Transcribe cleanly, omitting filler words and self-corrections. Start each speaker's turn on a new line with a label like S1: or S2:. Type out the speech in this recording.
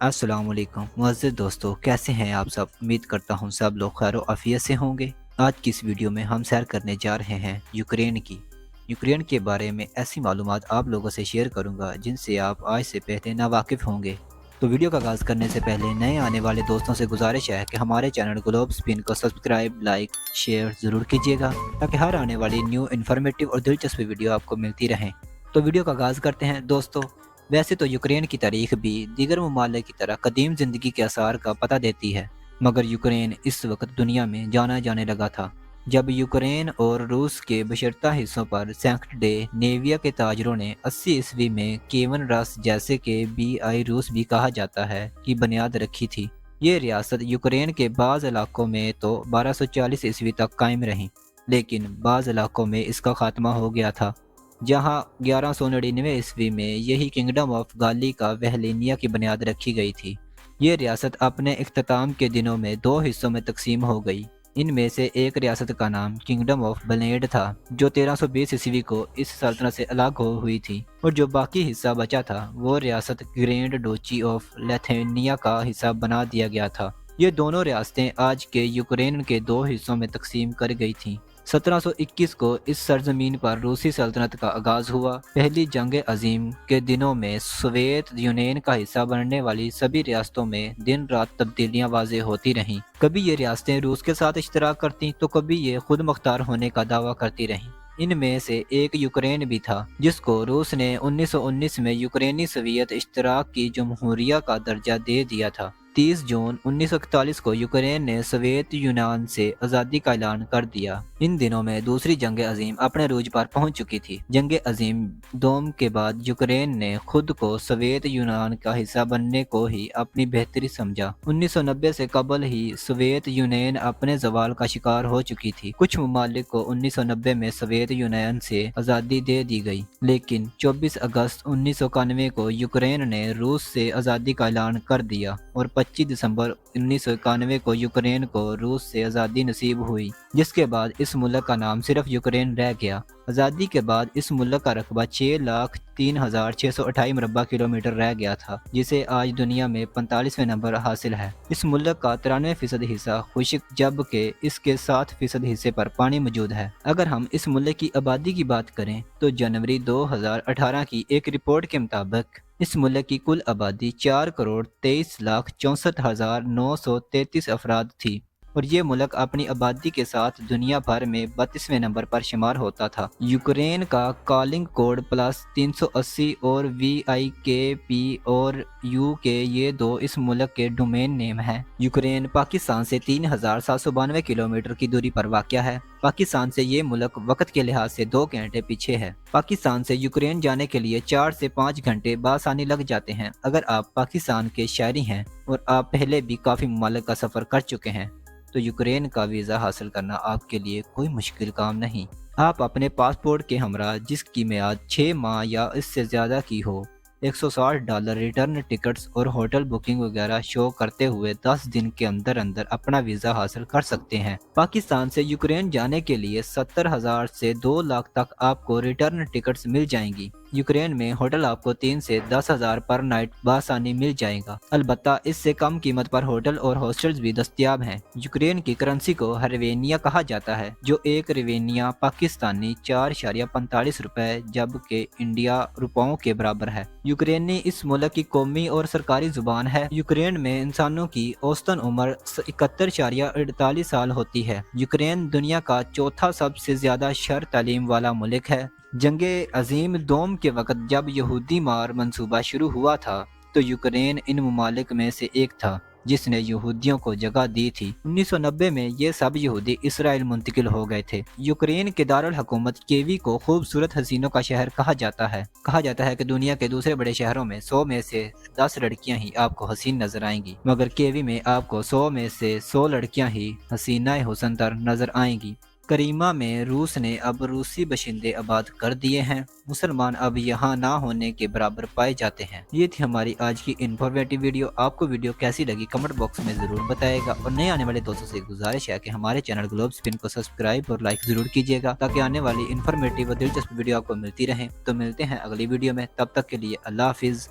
S1: अस्सलाम वालेकुम मुअज़्ज़िज़ दोस्तों, कैसे हैं आप सब। उम्मीद करता हूँ सब लोग खैर आफियत से होंगे। आज की इस वीडियो में हम सैर करने जा रहे हैं यूक्रेन की। यूक्रेन के बारे में ऐसी मालूमात आप लोगों से शेयर करूंगा जिनसे आप आज से पहले नावाकिफ़ होंगे। तो वीडियो का आगाज़ करने से पहले नए आने वाले दोस्तों से गुजारिश है कि हमारे चैनल ग्लोब स्पिन को सब्सक्राइब, लाइक, शेयर ज़रूर कीजिएगा ताकि हर आने वाली न्यू इन्फॉर्मेटिव और दिलचस्प वीडियो आपको मिलती रहें। तो वीडियो का आगाज़ करते हैं दोस्तों। वैसे तो यूक्रेन की तारीख भी दीगर ममालिक की तरह कदीम ज़िंदगी के आसार का पता देती है, मगर यूक्रेन इस वक्त दुनिया में जाना जाने लगा था जब यूक्रेन और रूस के बशर्ता हिस्सों पर सैकड़े नेविया के ताजरों ने 80 ईस्वी में केवन रस, जैसे कि BI रूस भी कहा जाता है, की बुनियाद रखी थी। ये रियासत यूक्रेन के बाज़ इलाकों में तो 1240 ईस्वी तक कायम रही, लेकिन बाज़ इलाकों में इसका खात्मा हो गया था, जहां 1199 ईस्वी में यही किंगडम ऑफ गाली का वहलिनिया की बुनियाद रखी गई थी। ये रियासत अपने इख्तिताम के दिनों में दो हिस्सों में तकसीम हो गई। इनमें से एक रियासत का नाम किंगडम ऑफ ब्लेड था, जो 1320 ईस्वी को इस सल्तनत से अलग हो हुई थी, और जो बाकी हिस्सा बचा था वो रियासत ग्रैंड डोची ऑफ लिथुआनिया का हिस्सा बना दिया गया था। ये दोनों रियासतें आज के यूक्रेन के दो हिस्सों में तकसीम कर गई थीं। 1721 को इस सरजमीन पर रूसी सल्तनत का आगाज हुआ। पहली जंग अजीम के दिनों में सोवियत यूनियन का हिस्सा बनने वाली सभी रियासतों में दिन रात तब्दीलियां वाज़ेह होती रहीं। कभी ये रियासतें रूस के साथ इश्तराक करती तो कभी ये खुद मुख्तार होने का दावा करती रहीं। इनमें से एक यूक्रेन भी था, जिसको रूस ने 1919 में यूक्रेनी सोवियत इश्तराक की जमहूरिया का दर्जा दे दिया था। 30 जून 1941 को यूक्रेन ने सोवियत यूनियन से आज़ादी का ऐलान कर दिया। इन दिनों में दूसरी जंग अजीम अपने रूज पर पहुंच चुकी थी। जंग अजीम दोम के बाद यूक्रेन ने खुद को सोवियत यूनियन का हिस्सा बनने को ही अपनी बेहतरी समझा। 1990 से कबल ही सोवियत यूनियन अपने जवाल का शिकार हो चुकी थी। कुछ ममालिक को 1990 में सोवियत यूनियन से आज़ादी दे दी गई, लेकिन 24 अगस्त 1991 को यूक्रेन ने रूस से आज़ादी का ऐलान कर दिया और 25 दिसंबर 1991 को यूक्रेन को रूस से आज़ादी नसीब हुई, जिसके बाद इस मुल्क का नाम सिर्फ यूक्रेन रह गया। आज़ादी के बाद इस मुल्क का रकबा 6,03,628 मरबा किलोमीटर रह गया था, जिसे आज दुनिया में 45वें नंबर हासिल है। इस मुल्क का 93% हिस्सा खुश्क, जबकि इसके 7% हिस्से पर पानी मौजूद है। अगर हम इस मुल्क की आबादी की बात करें तो जनवरी 2018 की एक रिपोर्ट के मुताबिक इस मुल्क की कुल आबादी 4,23,64,933 अफराद थी, और ये मुल्क अपनी आबादी के साथ दुनिया भर में 32वें नंबर पर शुमार होता था। यूक्रेन का कॉलिंग कोड +380 और VIKP और UK, ये दो इस मुल्क के डोमेन नेम हैं। यूक्रेन पाकिस्तान से 3,792 किलोमीटर की दूरी पर वाक़या है। पाकिस्तान से ये मुल्क वक्त के लिहाज से 2 घंटे पीछे है। पाकिस्तान से यूक्रेन जाने के लिए 4 से 5 घंटे बासानी लग जाते हैं। अगर आप पाकिस्तान के शहरी हैं और आप पहले भी काफ़ी ममालिक का सफ़र कर चुके हैं तो यूक्रेन का वीज़ा हासिल करना आपके लिए कोई मुश्किल काम नहीं। आप अपने पासपोर्ट के हमरा, जिसकी मियाद 6 माह या इससे ज़्यादा की हो, $160 रिटर्न टिकट्स और होटल बुकिंग वगैरह शो करते हुए 10 दिन के अंदर अंदर अपना वीज़ा हासिल कर सकते हैं। पाकिस्तान से यूक्रेन जाने के लिए 70,000 से 2 लाख तक आपको रिटर्न टिकट्स मिल जाएंगी। यूक्रेन में होटल आपको 3 से 10,000 पर नाइट बासानी मिल जाएगा। अलबत्ता इससे कम कीमत पर होटल और हॉस्टल्स भी दस्तयाब हैं। यूक्रेन की करेंसी को हरवेनिया कहा जाता है, जो एक रिवेनिया पाकिस्तानी 4.45 रुपए, जबकि इंडिया रुपयों के बराबर है। यूक्रेनी इस मुल्क की कौमी और सरकारी जुबान है। यूक्रेन में इंसानों की औसतन उम्र 71.48 साल होती है। यूक्रेन दुनिया का चौथा सबसे ज्यादा शहर तालीम वाला मुल्क है। जंगे अजीम दोम के वक्त जब यहूदी मार मंसूबा शुरू हुआ था तो यूक्रेन इन ममालिक में से एक था जिसने यहूदियों को जगह दी थी। 1990 में ये सब यहूदी इसराइल मुंतकिल हो गए थे। यूक्रेन के दारुल हुकूमत केवी को खूबसूरत हसीनों का शहर कहा जाता है। कि दुनिया के दूसरे बड़े शहरों में 100 में से 10 लड़कियां ही आपको हसीन नजर आएंगी, मगर केवी में आपको 100 में से 100 लड़कियां ही हसीनाए हुसन तर नजर आएंगी। करीमा में रूस ने अब रूसी बशिंदे आबाद कर दिए हैं। मुसलमान अब यहाँ ना होने के बराबर पाए जाते हैं। ये थी हमारी आज की इन्फॉर्मेटिव वीडियो। आपको वीडियो कैसी लगी कमेंट बॉक्स में ज़रूर बताएगा, और नए आने वाले दोस्तों से गुजारिश है कि हमारे चैनल ग्लोब स्पिन को सब्सक्राइब और लाइक ज़रूर कीजिएगा ताकि आने वाली इन्फॉर्मेटिव और दिलचस्प वीडियो आपको मिलती रहे। तो मिलते हैं अगली वीडियो में, तब तक के लिए अल्लाह हाफिज़।